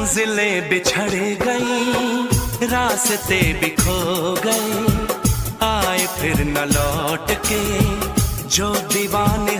मंजिलें बिछड़ गई, रास्ते भी खो गए, आए फिर न लौट के जो दीवाने